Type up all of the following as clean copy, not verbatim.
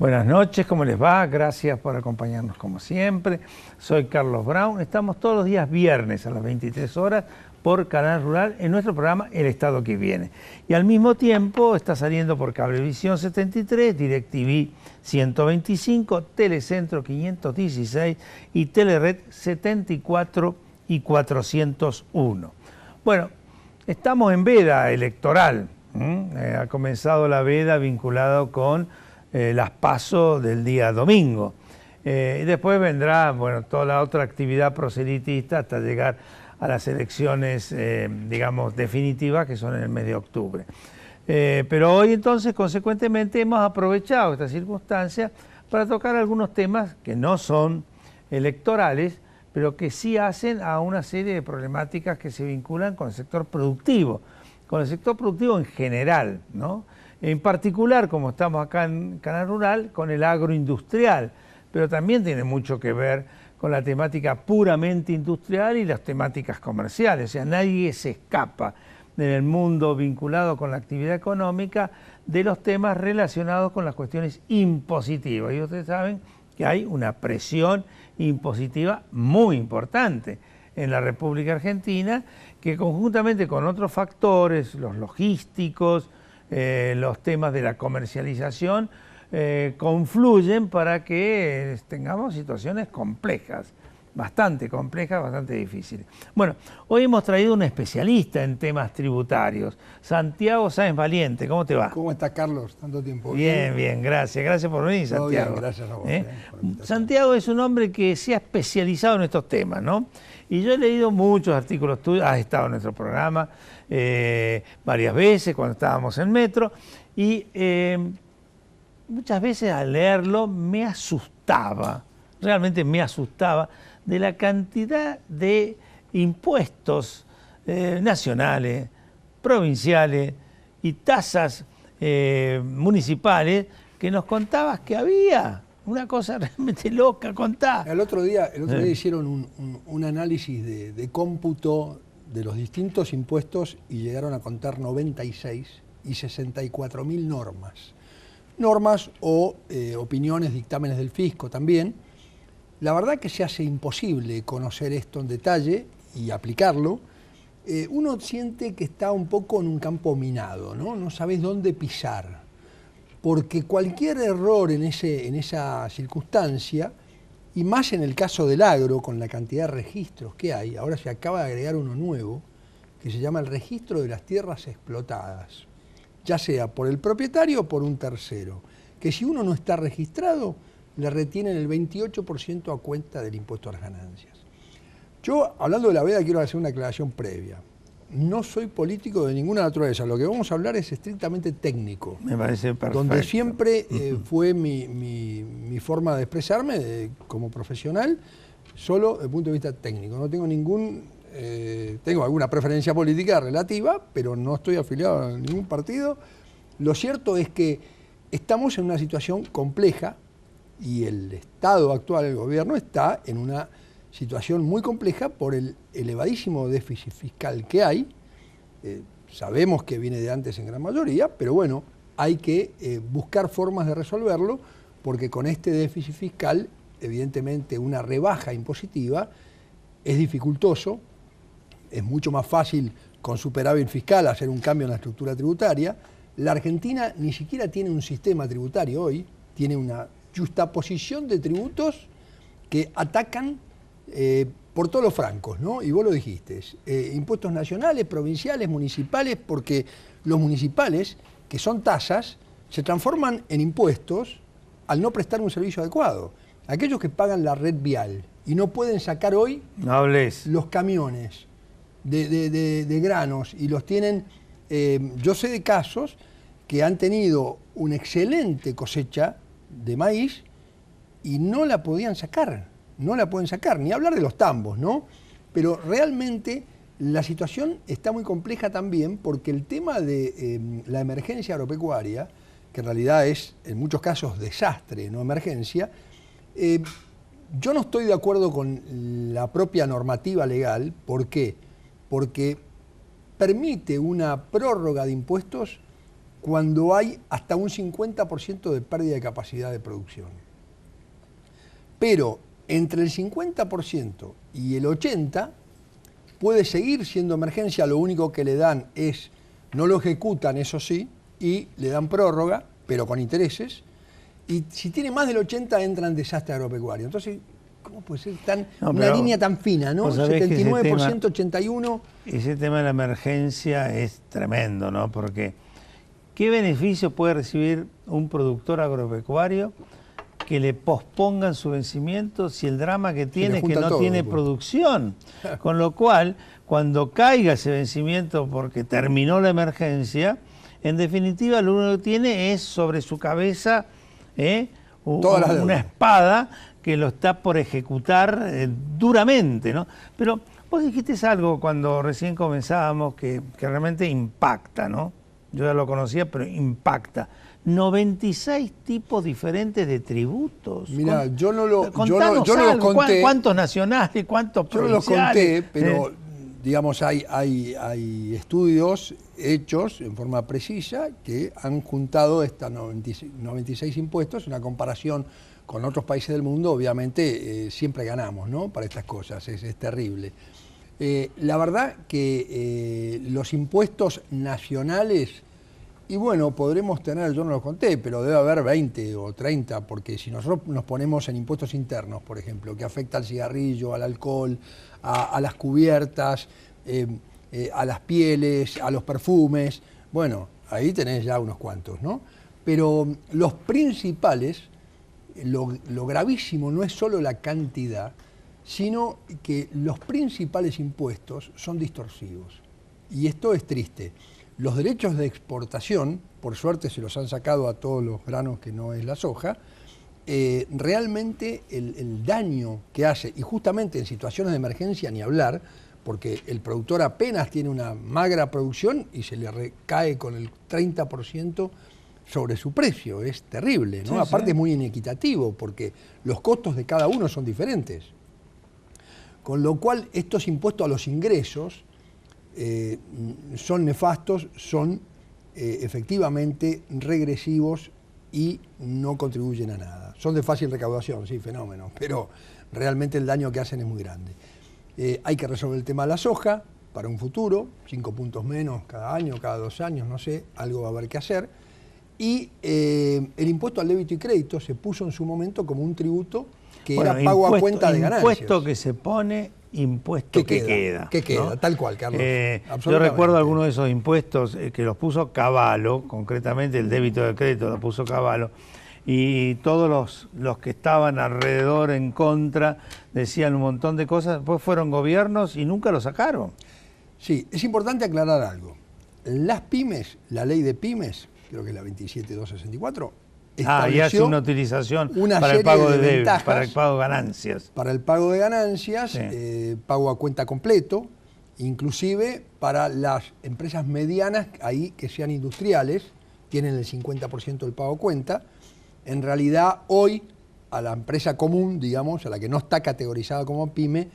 Buenas noches, ¿cómo les va? Gracias por acompañarnos como siempre. Soy Carlos Brown. Estamos todos los días viernes a las 23 horas por Canal Rural en nuestro programa El Estado que Viene. Y al mismo tiempo está saliendo por Cablevisión 73, DirecTV 125, Telecentro 516 y Telered 74 y 401. Bueno, estamos en veda electoral. Ha comenzado la veda vinculado con las PASO del día domingo. Y después vendrá, bueno, toda la otra actividad proselitista hasta llegar a las elecciones, digamos, definitivas, que son en el mes de octubre. Pero hoy entonces, consecuentemente, hemos aprovechado esta circunstancia para tocar algunos temas que no son electorales, pero que sí hacen a una serie de problemáticas que se vinculan con el sector productivo en general, ¿no? En particular, como estamos acá en Canal Rural, con el agroindustrial, pero también tiene mucho que ver con la temática puramente industrial y las temáticas comerciales. O sea, nadie se escapa en el mundo vinculado con la actividad económica de los temas relacionados con las cuestiones impositivas. Y ustedes saben que hay una presión impositiva muy importante en la República Argentina, que conjuntamente con otros factores, los logísticos, los temas de la comercialización, confluyen para que tengamos situaciones complejas, bastante difíciles. Bueno, hoy hemos traído un especialista en temas tributarios, Santiago Sáenz Valiente. ¿Cómo te va? ¿Cómo está, Carlos? Tanto tiempo. Bien, gracias. Gracias por venir, Santiago. Bien, gracias a vos. Santiago es un hombre que se ha especializado en estos temas, ¿no? Y yo he leído muchos artículos tuyos, has estado en nuestro programa varias veces cuando estábamos en Metro, y muchas veces al leerlo me asustaba, realmente me asustaba, de la cantidad de impuestos nacionales, provinciales y tasas municipales que nos contabas que había. Una cosa realmente loca, contá. El otro día hicieron un análisis de cómputo de los distintos impuestos y llegaron a contar 96 y 64.000 normas. Normas o opiniones, dictámenes del fisco también. La verdad que se hace imposible conocer esto en detalle y aplicarlo. Uno siente que está un poco en un campo minado, ¿no? No sabes dónde pisar. Porque cualquier error en esa circunstancia, y más en el caso del agro, con la cantidad de registros que hay, ahora se acaba de agregar uno nuevo, que se llama el registro de las tierras explotadas, ya sea por el propietario o por un tercero, que si uno no está registrado, le retienen el 28% a cuenta del impuesto a las ganancias. Yo, hablando de la veda, quiero hacer una aclaración previa. No soy político de ninguna naturaleza, lo que vamos a hablar es estrictamente técnico. Me parece perfecto. Donde siempre fue mi forma de expresarme como profesional, solo desde el punto de vista técnico. No tengo tengo alguna preferencia política relativa, pero no estoy afiliado a ningún partido. Lo cierto es que estamos en una situación compleja y el Estado actual, el gobierno, está en una situación muy compleja por el elevadísimo déficit fiscal que hay. Sabemos que viene de antes en gran mayoría, pero bueno, hay que buscar formas de resolverlo, porque con este déficit fiscal, evidentemente una rebaja impositiva es dificultoso, es mucho más fácil con superávit fiscal hacer un cambio en la estructura tributaria. La Argentina ni siquiera tiene un sistema tributario hoy, tiene una justaposición de tributos que atacan por todos los francos, ¿no? Y vos lo dijiste, impuestos nacionales, provinciales, municipales, porque los municipales, que son tasas, se transforman en impuestos al no prestar un servicio adecuado. Aquellos que pagan la red vial y no pueden sacar hoy los camiones de granos y los tienen, yo sé de casos que han tenido una excelente cosecha de maíz y no la podían sacar. No la pueden sacar, ni hablar de los tambos, ¿no? Pero realmente la situación está muy compleja también porque el tema de la emergencia agropecuaria, que en realidad es en muchos casos desastre, no emergencia, yo no estoy de acuerdo con la propia normativa legal. ¿Por qué? Porque permite una prórroga de impuestos cuando hay hasta un 50% de pérdida de capacidad de producción. Pero entre el 50% y el 80% puede seguir siendo emergencia, lo único que le dan es, no lo ejecutan, eso sí, y le dan prórroga, pero con intereses, y si tiene más del 80% entra en desastre agropecuario. Entonces, ¿cómo puede ser una línea tan fina, ¿no? 79%, 81%. Ese tema de la emergencia es tremendo, ¿no? Porque ¿qué beneficio puede recibir un productor agropecuario que le pospongan su vencimiento si el drama que tiene es que no tiene producción? Con lo cual, cuando caiga ese vencimiento porque terminó la emergencia, en definitiva lo único que tiene es sobre su cabeza una espada que lo está por ejecutar duramente, ¿no? Pero vos dijiste algo cuando recién comenzábamos que realmente impacta, ¿no? Yo ya lo conocía, pero impacta. 96 tipos diferentes de tributos. Mira, yo no los conté. ¿Cuántos nacionales, cuántos provinciales? Yo no los conté, pero digamos hay estudios hechos en forma precisa que han juntado estos 96 impuestos, una comparación con otros países del mundo. Obviamente siempre ganamos, ¿no? Para estas cosas, es terrible. La verdad que los impuestos nacionales, y bueno, podremos tener, yo no los conté, pero debe haber 20 o 30, porque si nosotros nos ponemos en impuestos internos, por ejemplo, que afecta al cigarrillo, al alcohol, a las cubiertas, a las pieles, a los perfumes, bueno, ahí tenés ya unos cuantos, ¿no? Pero los principales, lo gravísimo no es solo la cantidad, sino que los principales impuestos son distorsivos. Y esto es triste. Los derechos de exportación, por suerte se los han sacado a todos los granos que no es la soja, realmente el daño que hace, y justamente en situaciones de emergencia ni hablar, porque el productor apenas tiene una magra producción y se le recae con el 30% sobre su precio, es terrible, ¿no? Sí, aparte es muy inequitativo, porque los costos de cada uno son diferentes. Con lo cual estos impuestos a los ingresos son nefastos, son efectivamente regresivos y no contribuyen a nada. Son de fácil recaudación, sí, fenómeno, pero realmente el daño que hacen es muy grande. Hay que resolver el tema de la soja para un futuro, 5 puntos menos cada año, cada 2 años, no sé, algo va a haber que hacer. Y el impuesto al débito y crédito se puso en su momento como un tributo que era pago a cuenta de ganancias. Impuesto que se pone, impuesto que queda. Que queda, ¿no? Tal cual, Carlos. Yo recuerdo algunos de esos impuestos que los puso Cavallo, concretamente el débito de crédito lo puso Cavallo, y todos los que estaban alrededor en contra decían un montón de cosas, después fueron gobiernos y nunca lo sacaron. Sí, es importante aclarar algo. Las pymes, la ley de pymes, creo que es la 27264, y hace una utilización para el pago de deuda, para el pago de ganancias. Para el pago de ganancias, sí. Pago a cuenta completo, inclusive para las empresas medianas, ahí que sean industriales, tienen el 50% del pago a cuenta. En realidad, hoy, a la empresa común, digamos, a la que no está categorizada como pyme,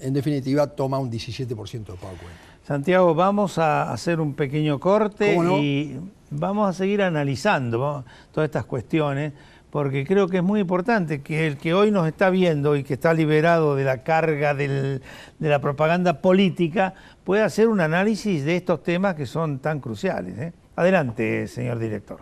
en definitiva, toma un 17% del pago a cuenta. Santiago, vamos a hacer un pequeño corte. ¿Cómo no? Y vamos a seguir analizando todas estas cuestiones, porque creo que es muy importante que el que hoy nos está viendo y que está liberado de la carga de la propaganda política pueda hacer un análisis de estos temas que son tan cruciales, ¿eh? Adelante, señor director.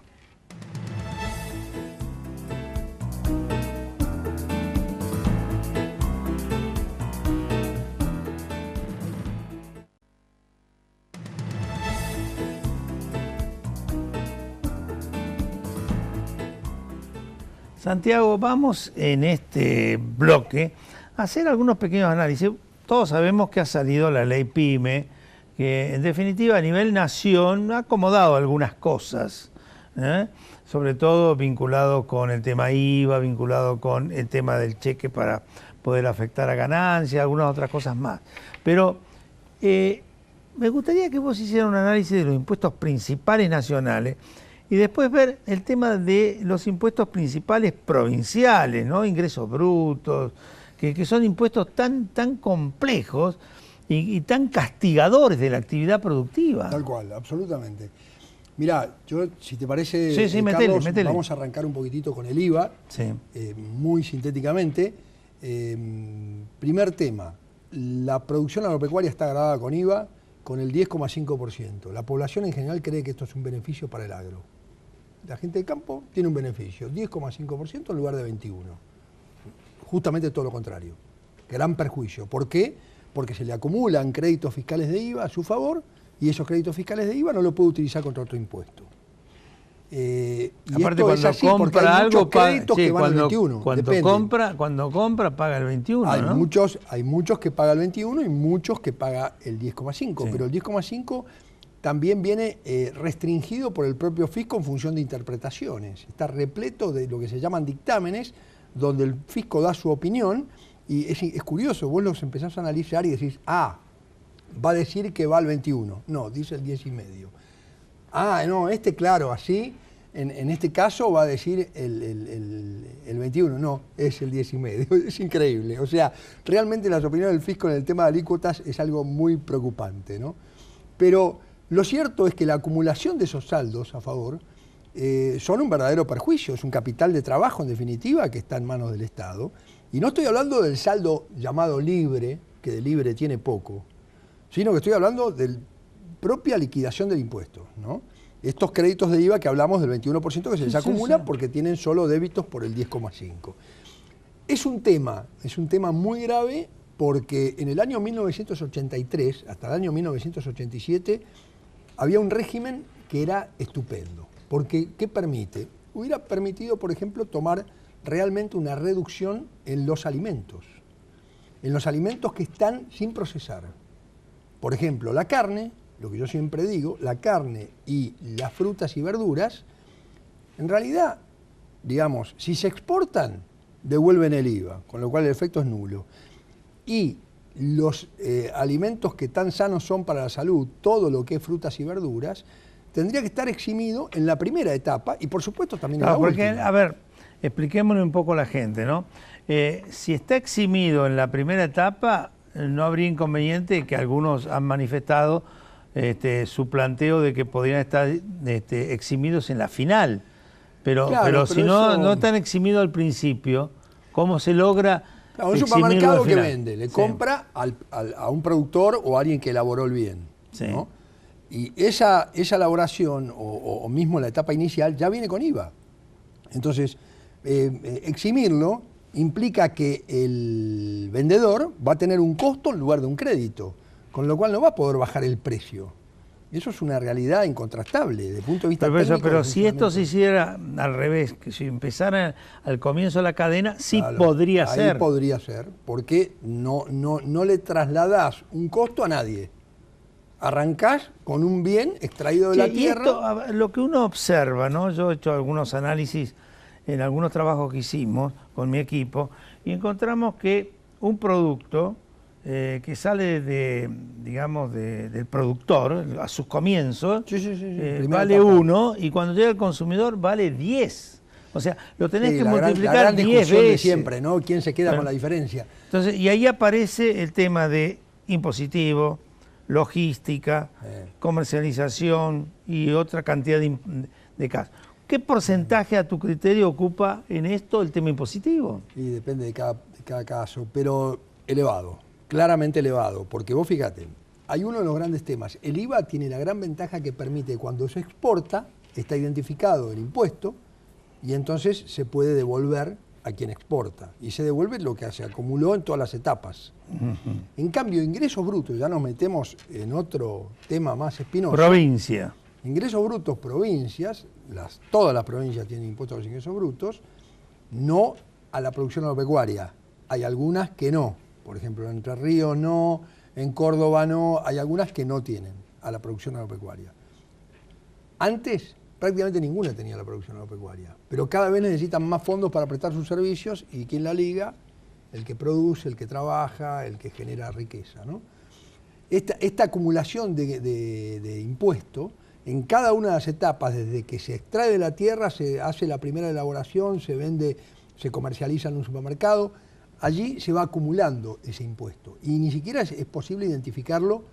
Santiago, vamos en este bloque a hacer algunos pequeños análisis. Todos sabemos que ha salido la ley PYME, que en definitiva a nivel nación ha acomodado algunas cosas, sobre todo vinculado con el tema IVA, vinculado con el tema del cheque para poder afectar a ganancias, algunas otras cosas más. Pero me gustaría que vos hicieras un análisis de los impuestos principales nacionales y después ver el tema de los impuestos principales provinciales, ¿no? Ingresos brutos, que son impuestos tan complejos y tan castigadores de la actividad productiva. Tal cual, absolutamente. Mirá, yo, si te parece, Sí, Carlos, metele. vamos a arrancar un poquitito con el IVA, Sí. muy sintéticamente. Primer tema, la producción agropecuaria está gravada con IVA con el 10,5%. La población en general cree que esto es un beneficio para el agro. La gente del campo tiene un beneficio, 10,5% en lugar de 21%. Justamente todo lo contrario. Gran perjuicio. ¿Por qué? Porque se le acumulan créditos fiscales de IVA a su favor y esos créditos fiscales de IVA no lo puede utilizar contra otro impuesto. Y aparte, esto cuando es así porque compra hay algo, muchos créditos que van al cuando, 21. cuando compra, paga el 21, Hay ¿no? muchos que pagan el 21 y muchos que pagan el 10,5, Sí. pero el 10,5 también viene restringido por el propio fisco en función de interpretaciones. Está repleto de lo que se llaman dictámenes, donde el fisco da su opinión, y es curioso, vos los empezás a analizar y decís, va a decir que va al 21. No, dice el 10,5. No, claro, así, en este caso va a decir el 21, no, es el 10,5. Es increíble. O sea, realmente las opiniones del fisco en el tema de alícuotas es algo muy preocupante, ¿no? Pero lo cierto es que la acumulación de esos saldos a favor son un verdadero perjuicio, es un capital de trabajo en definitiva que está en manos del Estado. Y no estoy hablando del saldo llamado libre, que de libre tiene poco, sino que estoy hablando de la propia liquidación del impuesto, ¿no? Estos créditos de IVA que hablamos del 21% que se les acumulan porque tienen solo débitos por el 10,5%. Es un tema muy grave porque en el año 1983 hasta el año 1987 había un régimen que era estupendo. Porque, ¿qué permite? Hubiera permitido, por ejemplo, tomar realmente una reducción en los alimentos que están sin procesar. Por ejemplo, la carne, lo que yo siempre digo, la carne y las frutas y verduras, en realidad, digamos, si se exportan, devuelven el IVA, con lo cual el efecto es nulo. Y los alimentos que tan sanos son para la salud, todo lo que es frutas y verduras, tendría que estar eximido en la primera etapa y por supuesto también en la última. A ver, expliquémosle un poco a la gente, ¿no? Si está eximido en la primera etapa, no habría inconveniente, que algunos han manifestado su planteo de que podrían estar eximidos en la final. Pero si no están eximidos al principio, ¿cómo se logra? Claro, un supermercado que vende, le compra a un productor o a alguien que elaboró el bien, ¿no? Y esa elaboración o mismo la etapa inicial ya viene con IVA. Entonces, eximirlo implica que el vendedor va a tener un costo en lugar de un crédito, con lo cual no va a poder bajar el precio. Eso es una realidad incontrastable desde el punto de vista técnico. Pero si esto se hiciera al revés, que si empezara al comienzo de la cadena, sí, claro, podría ser. Ahí podría ser, porque no le trasladás un costo a nadie. Arrancás con un bien extraído de la tierra. Esto, lo que uno observa, ¿no? Yo he hecho algunos análisis en algunos trabajos que hicimos con mi equipo y encontramos que un producto que sale del productor a sus comienzos vale etapa. 1 y cuando llega al consumidor vale 10. O sea, lo tenés que multiplicar 10 veces. De siempre, ¿no? ¿Quién se queda con la diferencia? Entonces, y ahí aparece el tema de impositivo, logística, comercialización y otra cantidad de casos. ¿Qué porcentaje a tu criterio ocupa en esto el tema impositivo? Y depende de cada caso, pero elevado, claramente elevado, porque vos fíjate, hay uno de los grandes temas. El IVA tiene la gran ventaja que permite cuando se exporta, está identificado el impuesto y entonces se puede devolver a quien exporta y se devuelve lo que se acumuló en todas las etapas. En cambio, ingresos brutos, ya nos metemos en otro tema más espinoso. Provincia. Ingresos brutos, provincias, todas las provincias tienen impuestos a los ingresos brutos, no a la producción agropecuaria. Hay algunas que no, por ejemplo en Entre Ríos no, en Córdoba no, hay algunas que no tienen a la producción agropecuaria. Antes prácticamente ninguna tenía la producción agropecuaria, pero cada vez necesitan más fondos para prestar sus servicios y ¿quién la liga? El que produce, el que trabaja, el que genera riqueza, ¿no? Esta acumulación de impuesto en cada una de las etapas, desde que se extrae de la tierra, se hace la primera elaboración, se vende, se comercializa en un supermercado, allí se va acumulando ese impuesto y ni siquiera es posible identificarlo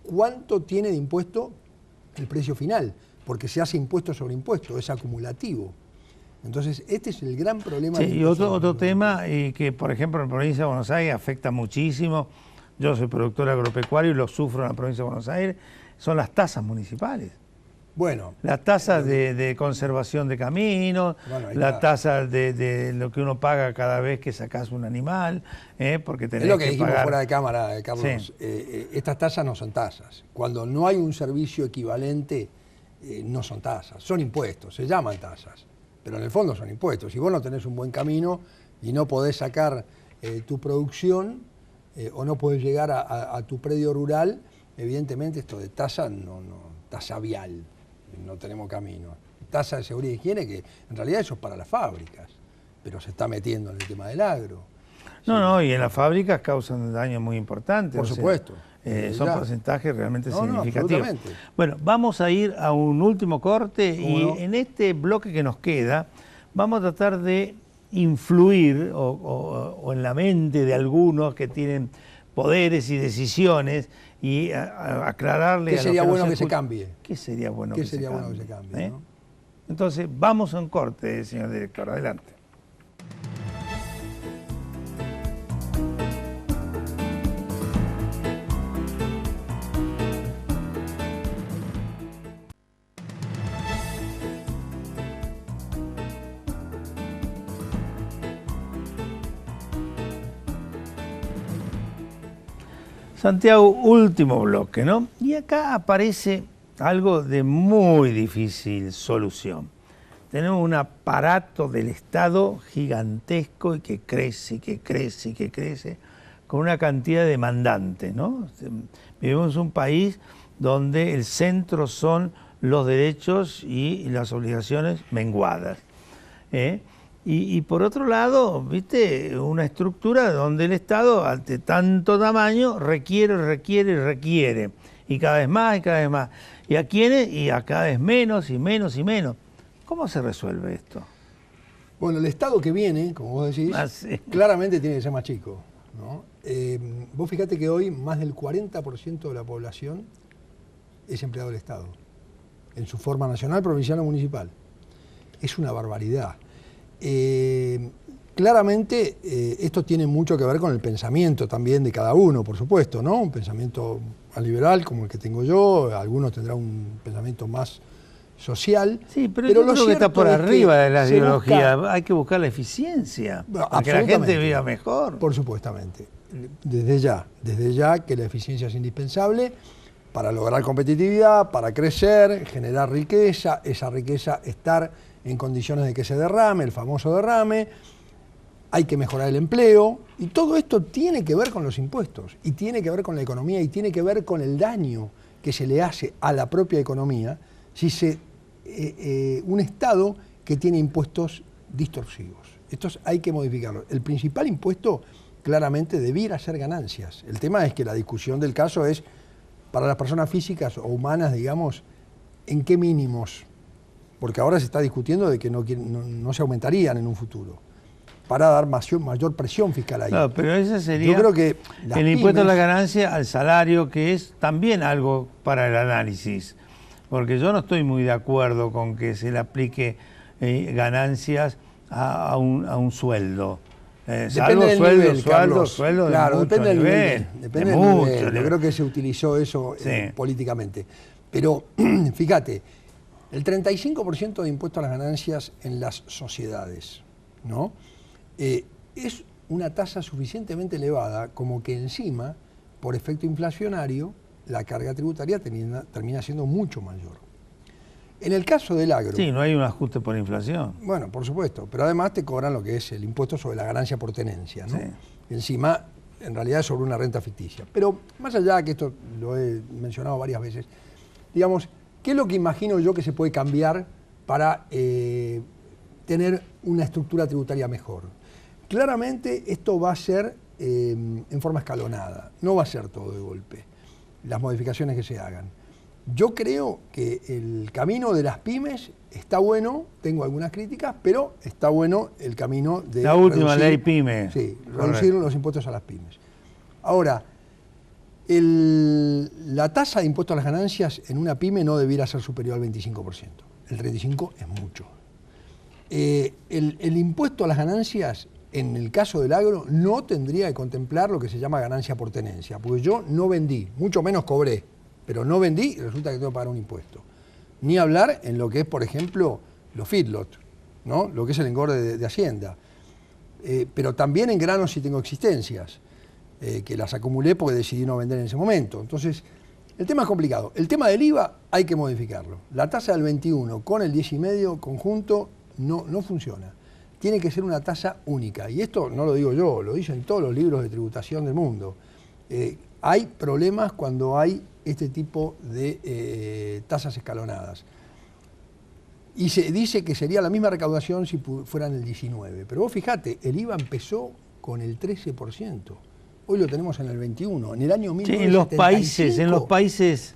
cuánto tiene de impuesto el precio final. porque se hace impuesto sobre impuesto, es acumulativo. Entonces, este es el gran problema. Sí, y otro tema que, por ejemplo, en la provincia de Buenos Aires afecta muchísimo, yo soy productor agropecuario y lo sufro en la provincia de Buenos Aires, son las tasas municipales. Bueno. Las tasas de conservación de caminos, la tasa de lo que uno paga cada vez que sacas un animal, porque tenés es lo que dijimos pagar. Fuera de cámara, Carlos. Sí. Estas tasas no son tasas. Cuando no hay un servicio equivalente, no son tasas, son impuestos, se llaman tasas, pero en el fondo son impuestos. Si vos no tenés un buen camino y no podés sacar tu producción o no podés llegar a tu predio rural, evidentemente esto de tasa, tasa vial. No tenemos camino. Tasa de seguridad y higiene, que en realidad eso es para las fábricas, pero se está metiendo en el tema del agro. No, y en las fábricas causan daños muy importantes. Por supuesto. Son porcentajes realmente significativos. No, bueno, vamos a ir a un último corte y en este bloque que nos queda vamos a tratar de influir o en la mente de algunos que tienen poderes y decisiones y aclararle ¿Qué sería bueno que se cambie? ¿Qué sería bueno que se cambie? ¿No? Entonces, vamos a un corte, señor director. Adelante. Santiago, último bloque, ¿no? Y acá aparece algo de muy difícil solución. Tenemos un aparato del Estado gigantesco y que crece, que crece, que crece, con una cantidad de demandantes, ¿no? Vivimos en un país donde el centro son los derechos y las obligaciones menguadas. Y por otro lado, viste, una estructura donde el Estado, ante tanto tamaño, requiere, y cada vez más, y cada vez más. ¿Y a quiénes? Y a cada vez menos, y menos, y menos. ¿Cómo se resuelve esto? Bueno, el Estado que viene, como vos decís, claramente tiene que ser más chico, ¿no? Vos fíjate que hoy más del 40% de la población es empleado del Estado, en su forma nacional, provincial o municipal. Es una barbaridad. Claramente esto tiene mucho que ver con el pensamiento también de cada uno, por supuesto, ¿no? Un pensamiento más liberal como el que tengo yo, algunos tendrán un pensamiento más social. Sí, pero yo creo que está por arriba de las ideologías, hay que buscar la eficiencia, para que la gente viva mejor. Por supuestamente, desde ya que la eficiencia es indispensable para lograr competitividad, para crecer, generar riqueza, esa riqueza estar en condiciones de que se derrame, el famoso derrame, hay que mejorar el empleo, y todo esto tiene que ver con los impuestos, y tiene que ver con la economía, y tiene que ver con el daño que se le hace a la propia economía si un Estado que tiene impuestos distorsivos. Estos hay que modificarlos. El principal impuesto claramente debiera ser ganancias. El tema es que la discusión del caso es, para las personas físicas o humanas, digamos, ¿en qué mínimos? Porque ahora se está discutiendo de que no se aumentarían en un futuro, para dar mayor presión fiscal ahí. No, pero ese sería yo creo que el impuesto a la ganancia al salario, que es también algo para el análisis, porque yo no estoy muy de acuerdo con que se le aplique ganancias a un sueldo. Depende del nivel, Carlos. Claro, depende del nivel. Depende del nivel. Yo creo que se utilizó eso políticamente. Pero fíjate, el 35% de impuesto a las ganancias en las sociedades, ¿no? Es una tasa suficientemente elevada como que encima, por efecto inflacionario, la carga tributaria termina siendo mucho mayor. En el caso del agro... Sí, no hay un ajuste por inflación. Bueno, por supuesto, pero además te cobran lo que es el impuesto sobre la ganancia por tenencia, ¿no? Sí. Encima, en realidad es sobre una renta ficticia. Pero más allá, que esto lo he mencionado varias veces, digamos, ¿qué es lo que imagino yo que se puede cambiar para tener una estructura tributaria mejor? Claramente esto va a ser en forma escalonada, no va a ser todo de golpe, las modificaciones que se hagan. Yo creo que el camino de las pymes está bueno, tengo algunas críticas, pero está bueno el camino de la última ley PYME. Sí, reducir los impuestos a las pymes. Ahora, la tasa de impuesto a las ganancias en una pyme no debiera ser superior al 25%. El 35% es mucho. El impuesto a las ganancias, en el caso del agro, no tendría que contemplar lo que se llama ganancia por tenencia, porque yo no vendí, mucho menos cobré, pero no vendí y resulta que tengo que pagar un impuesto. Ni hablar en lo que es, por ejemplo, los feedlots, ¿no? Lo que es el engorde de Hacienda. Pero también en granos sí tengo existencias, que las acumulé porque decidí no vender en ese momento. Entonces, el tema es complicado. El tema del IVA hay que modificarlo. La tasa del 21 con el 10,5 conjunto no funciona. Tiene que ser una tasa única. Y esto no lo digo yo, lo dicen todos los libros de tributación del mundo. Hay problemas cuando hay este tipo de tasas escalonadas. Y se dice que sería la misma recaudación si fueran el 19%. Pero vos fijate, el IVA empezó con el 13%. Hoy lo tenemos en el 21%. En el año 1975. Sí, en los países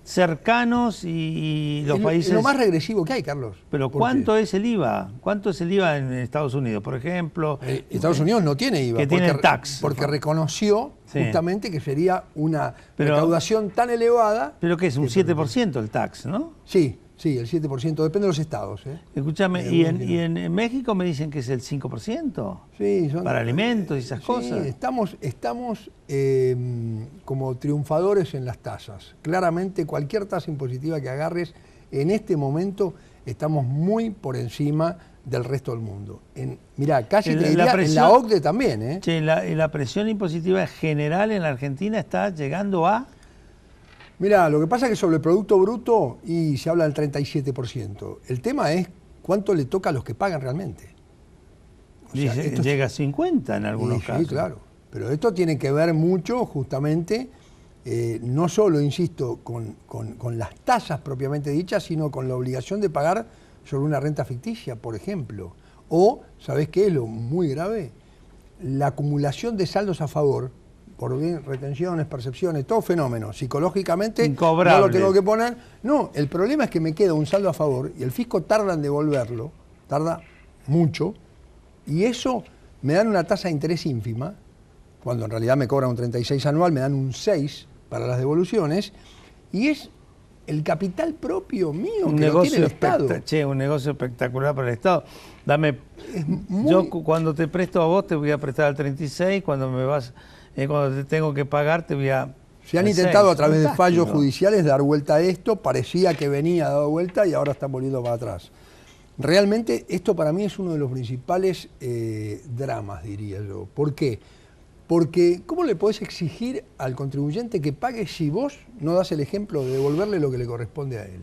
cercanos y los países... Es lo más regresivo que hay, Carlos. Pero ¿cuánto es el IVA? ¿Cuánto es el IVA en Estados Unidos, por ejemplo? Estados Unidos no tiene IVA. Que tiene tax. Porque reconoció justamente que sería una recaudación tan elevada... ¿Pero qué es? Un 7% el tax, ¿no? Sí, el 7%. Depende de los estados. Escúchame, ¿y en México me dicen que es el 5%? Sí, para alimentos y esas cosas. Estamos como triunfadores en las tasas. Claramente, cualquier tasa impositiva que agarres, en este momento estamos muy por encima del resto del mundo. Mirá, casi te diría, en la OCDE también. La presión impositiva general en la Argentina está llegando a... Mirá, lo que pasa es que sobre el Producto Bruto y se habla del 37%. El tema es cuánto le toca a los que pagan realmente. O sea, llega a 50 en algunos casos. Sí, claro. Pero esto tiene que ver mucho justamente, no solo, insisto, con las tasas propiamente dichas, sino con la obligación de pagar sobre una renta ficticia, por ejemplo. O, ¿sabés qué es lo muy grave? La acumulación de saldos a favor, por bien retenciones, percepciones, todo fenómeno, psicológicamente incobrable. No lo tengo que poner. No, el problema es que me queda un saldo a favor y el fisco tarda en devolverlo, tarda mucho, y eso me dan una tasa de interés ínfima, cuando en realidad me cobran un 36 anual, me dan un 6 para las devoluciones, y es el capital propio mío que lo tiene el Estado. Un negocio espectacular para el Estado. Yo cuando te presto a vos te voy a prestar al 36, cuando te tengo que pagar te voy a... Se han intentado a través de fallos judiciales dar vuelta a esto, parecía que venía dado vuelta y ahora están volviendo para atrás. Realmente esto para mí es uno de los principales dramas, diría yo. ¿Por qué? Porque ¿cómo le podés exigir al contribuyente que pague si vos no das el ejemplo de devolverle lo que le corresponde a él?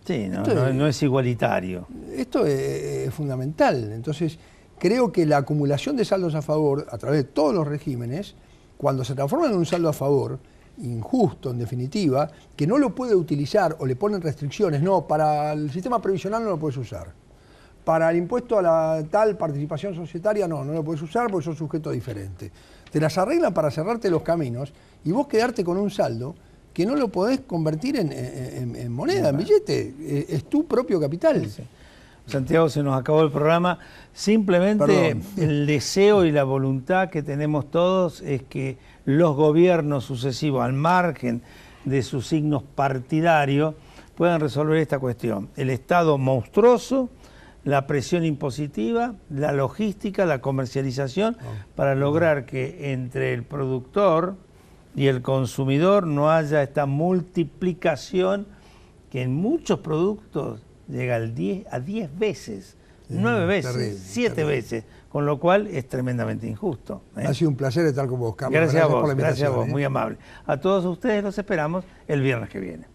Sí, no es igualitario. Esto es fundamental. Entonces, creo que la acumulación de saldos a favor a través de todos los regímenes, cuando se transforma en un saldo a favor, injusto en definitiva, que no lo puede utilizar o le ponen restricciones, no, para el sistema previsional no lo puedes usar. Para el impuesto a la tal participación societaria no lo puedes usar porque sos sujeto diferente. Te las arreglan para cerrarte los caminos y vos quedarte con un saldo que no lo podés convertir en moneda, en billete. Es tu propio capital. Sí. Santiago, se nos acabó el programa. Simplemente el deseo y la voluntad que tenemos todos es que los gobiernos sucesivos, al margen de sus signos partidarios, puedan resolver esta cuestión. El Estado monstruoso, la presión impositiva, la logística, la comercialización, para lograr que entre el productor y el consumidor no haya esta multiplicación que en muchos productos llega a 10 veces, 9 veces, terrible, 7 veces, con lo cual es tremendamente injusto. Ha sido un placer estar con vos, Carlos. Gracias a vos, por la invitación, gracias a vos, muy amable. A todos ustedes los esperamos el viernes que viene.